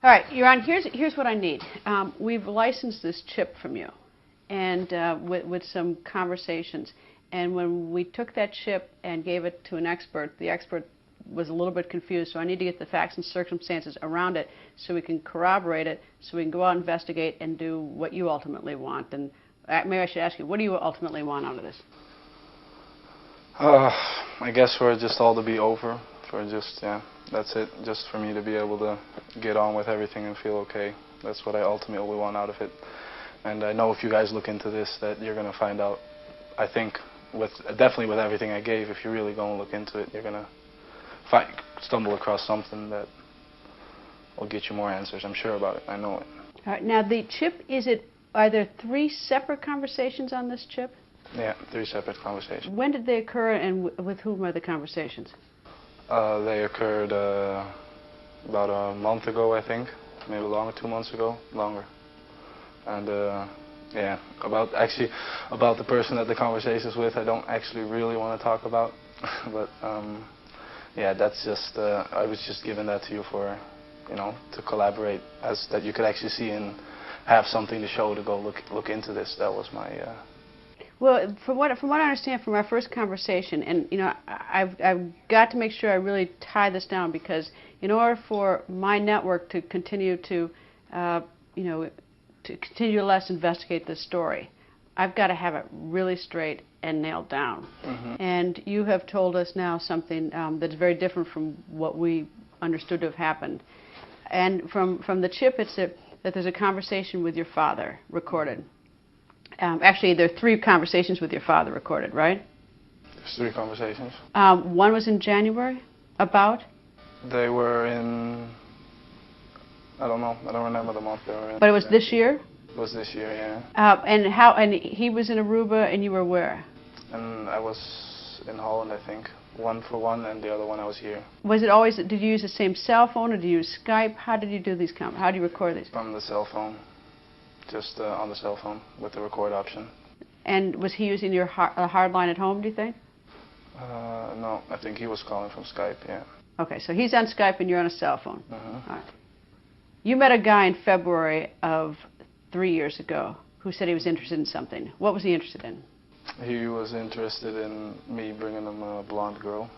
All right, Joran, here's what I need. We've licensed this chip from you, and with some conversations. And when we took that chip and gave it to an expert, the expert was a little bit confused, so I need to get the facts and circumstances around it so we can corroborate it, so we can go out and investigate and do what you ultimately want. And maybe I should ask you, what do you ultimately want out of this? I guess for it just all to be over, for just, yeah, that's it, just for me to be able to get on with everything and feel okay. That's what I ultimately want out of it. And I know if you guys look into this that you're going to find out, I think, definitely with everything I gave, if you really go and look into it, you're going to stumble across something that will get you more answers. I'm sure about it. I know it. All right. Now, the chip, are there 3 separate conversations on this chip? Yeah, 3 separate conversations. When did they occur, and with whom are the conversations? They occurred about a month ago, I think. Maybe longer, 2 months ago, longer. And yeah, about the person that the conversation's with, I don't actually really want to talk about. But yeah, that's just, I was just giving that to you for, you know, to collaborate, as that you could actually see and have something to show to go look into this. That was my... Well, from what I understand from our first conversation, and you know, I've got to make sure I really tie this down, because in order for my network to continue to, you know, to continue to let us investigate this story, I've got to have it really straight and nailed down. Mm-hmm. And you have told us now something that's very different from what we understood to have happened. And from the chip, it's that there's a conversation with your father recorded. Actually, there are 3 conversations with your father recorded, right? There's 3 conversations. One was in January, about? They were in, I don't know, I don't remember the month they were in. But it was this year? It was this year, yeah. And he was in Aruba, and you were where? And I was in Holland, I think. One for one, and the other one I was here. Was it always, did you use the same cell phone, or did you use Skype? How did you do these, how do you record these? From the cell phone. Just on the cell phone with the record option. And was he using your hard line at home, do you think? No, I think he was calling from Skype, yeah. Okay, so he's on Skype and you're on a cell phone. Mm-hmm. All right. You met a guy in February of 3 years ago who said he was interested in something. What was he interested in? He was interested in me bringing him a blonde girl.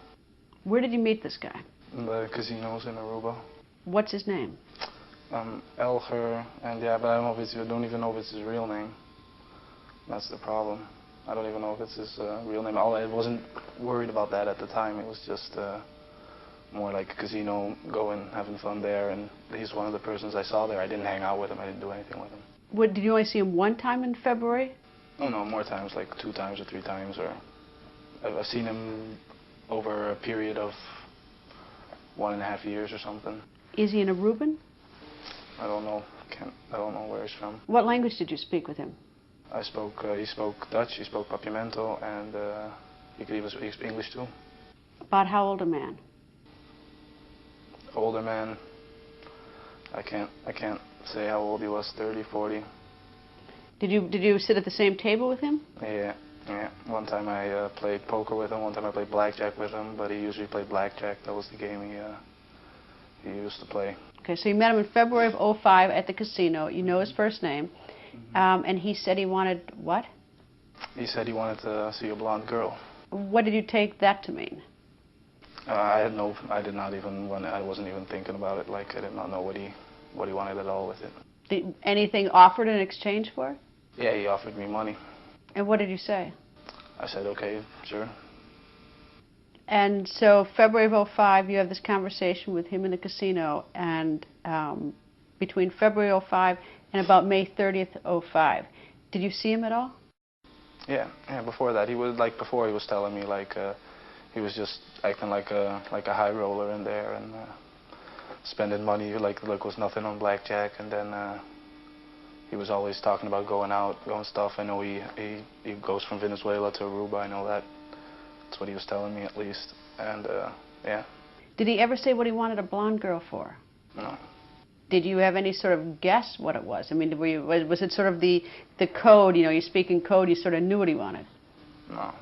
Where did you meet this guy? In the casinos in Aruba. What's his name? Elger, and yeah, but I don't even know if it's his real name. That's the problem. I don't even know if it's his real name. I wasn't worried about that at the time. It was just more like a casino, going, having fun there, and he's one of the persons I saw there. I didn't hang out with him. I didn't do anything with him. Did you only see him one time in February? Oh no, more times, like 2 times or 3 times, or I've seen him over a period of 1.5 years or something. Is he an Aruban? I don't know. I don't know where he's from. What language did you speak with him? He spoke Dutch, he spoke Papiamento, and he could even speak English too. About how old a man? Older man. I can't say how old he was. 30, 40. Did you sit at the same table with him? Yeah. One time I played poker with him. One time I played blackjack with him, but he usually played blackjack. That was the game he used to play. Okay, so you met him in February of 2005 at the casino. You know his first name. Mm-hmm. And he said he wanted what? He said he wanted to see a blonde girl. What did you take that to mean? I wasn't even thinking about it. Like, I did not know what he wanted at all with it. Anything offered in exchange for it? Yeah, he offered me money. And what did you say? I said, okay, sure. And so February of 2005, you have this conversation with him in the casino, and between February of 2005 and about May 30th, 2005. Did you see him at all? Yeah, before that. He was telling me, like, he was just acting like a high roller in there, and spending money like was nothing on blackjack, and then he was always talking about going out, going stuff. I know he goes from Venezuela to Aruba, I know that. That's what he was telling me, at least. And, yeah. Did he ever say what he wanted a blonde girl for? No. Did you have any sort of guess what it was? I mean, was it sort of the code, you know, you speak in code, you sort of knew what he wanted? No,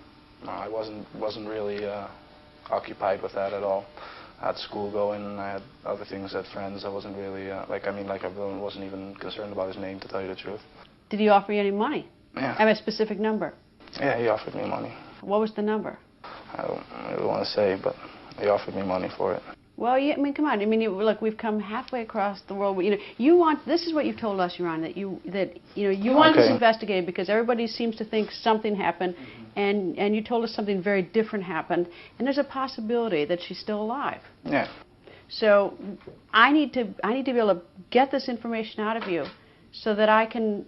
I wasn't really occupied with that at all. I had school going, and I had other things, had friends. I wasn't really, I wasn't even concerned about his name, to tell you the truth. Did he offer you any money? Yeah. I have a specific number. Yeah, he offered me money. What was the number? I don't really want to say, but he offered me money for it. Well, yeah, I mean, come on. I mean, look, we've come halfway across the world. This is what you've told us, Joran, that you want this investigated because everybody seems to think something happened, and you told us something very different happened, and there's a possibility that she's still alive. Yeah. So I need to be able to get this information out of you, so that I can,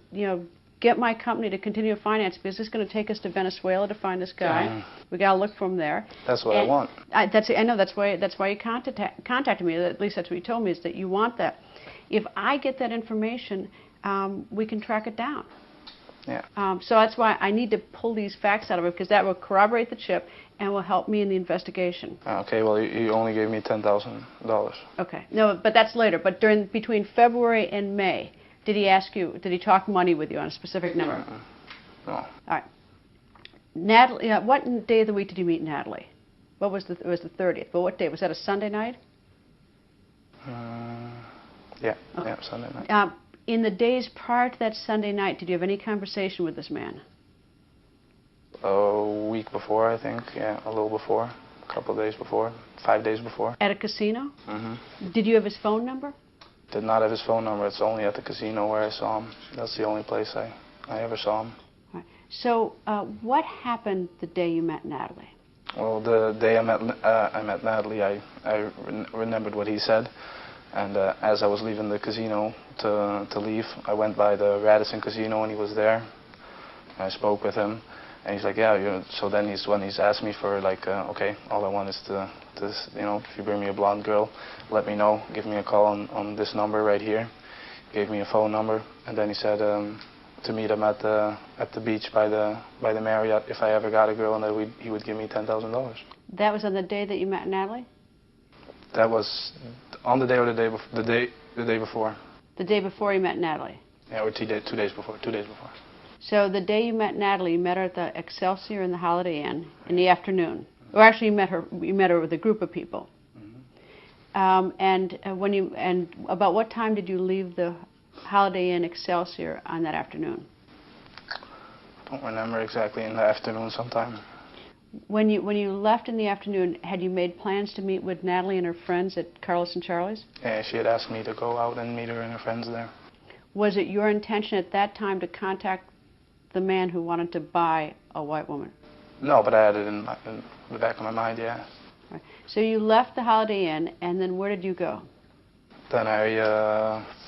get my company to continue to finance, because it's going to take us to Venezuela to find this guy. We got to look for him there. That's what I want. I know that's why you contacted me. At least that's what you told me, is that you want that. If I get that information, we can track it down. Yeah. So that's why I need to pull these facts out of it, because that will corroborate the chip and will help me in the investigation. Okay. Well, you only gave me $10,000. Okay. No, but that's later. But between February and May, did he talk money with you on a specific number? No. All right. Natalee, what day of the week did you meet Natalee? It was the 30th. But what day? Was that a Sunday night? Yeah. Okay. Yeah, Sunday night. In the days prior to that Sunday night, did you have any conversation with this man? A week before, I think. Yeah, a little before. A couple of days before. 5 days before. At a casino? Mm-hmm. Did you have his phone number? Did not have his phone number. It's only at the casino where I saw him. That's the only place I ever saw him. All right. So what happened the day you met Natalee? Well, the day I met Natalee, I remembered what he said. And as I was leaving the casino to leave, I went by the Radisson Casino, and he was there. I spoke with him, and he's like, yeah. So then when he's asked me for, like, okay, all I want is to if you bring me a blonde girl, let me know. Give me a call on this number right here. He gave me a phone number, and then he said to meet him at the beach by the Marriott if I ever got a girl, and that he would give me $10,000. That was on the day that you met Natalee? That was on the day or the day before. The day before. The day before you met Natalee? Yeah, or 2 days before. 2 days before. So the day you met Natalee, you met her at the Excelsior in the Holiday Inn in the afternoon. Or actually, you met her with a group of people. Mm-hmm. And about what time did you leave the Holiday Inn Excelsior on that afternoon? I don't remember exactly. In the afternoon sometime. When you left in the afternoon, had you made plans to meet with Natalee and her friends at Carlos and Charlie's? Yeah, she had asked me to go out and meet her and her friends there. Was it your intention at that time to contact the man who wanted to buy a white woman? No, but I had it in the back of my mind, yeah. Right. So you left the Holiday Inn, and then where did you go? Then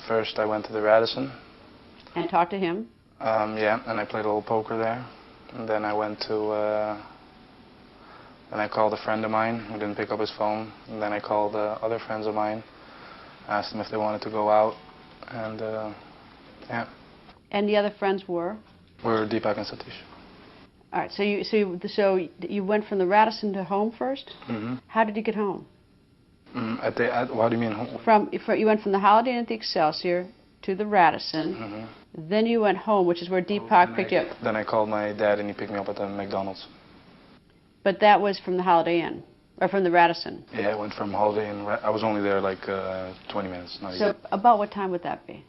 first I went to the Radisson. And talked to him? Yeah, and I played a little poker there. And then I went to, and I called a friend of mine who didn't pick up his phone. And then I called other friends of mine, asked them if they wanted to go out, and yeah. And the other friends were? Were Deepak and Satish. All right, so you went from the Radisson to home first? Mm-hmm. How did you get home? What do you mean home? You went from the Holiday Inn at the Excelsior to the Radisson. Mm-hmm. Then you went home, which is where Deepak picked you up. Then I called my dad, and he picked me up at the McDonald's. But that was from the Holiday Inn, or from the Radisson? Yeah, I went from Holiday Inn. I was only there like 20 minutes. Not so even. About what time would that be?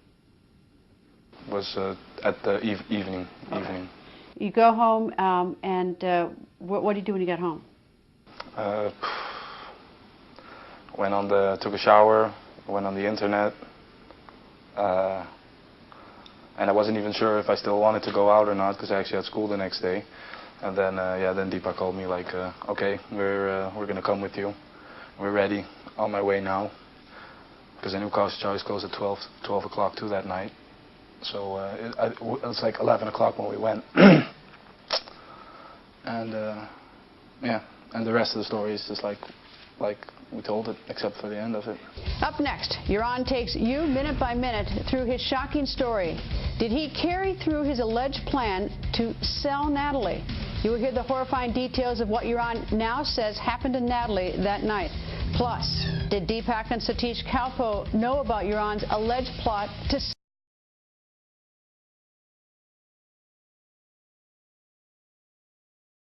It was at the evening. Okay. Evening. You go home, and what do you do when you get home? Took a shower, went on the internet, and I wasn't even sure if I still wanted to go out or not, because I actually had school the next day. And then, then Deepak called me like, okay, we're gonna come with you. We're ready, on my way now, because I knew Charlie's closed at 12 o'clock too that night. So it was like 11 o'clock when we went. And yeah, and the rest of the story is just like we told it, except for the end of it. Up next, Joran takes you minute by minute through his shocking story. Did he carry through his alleged plan to sell Natalee? You will hear the horrifying details of what Joran now says happened to Natalee that night. Plus, did Deepak and Satish Kalpo know about Joran's alleged plot to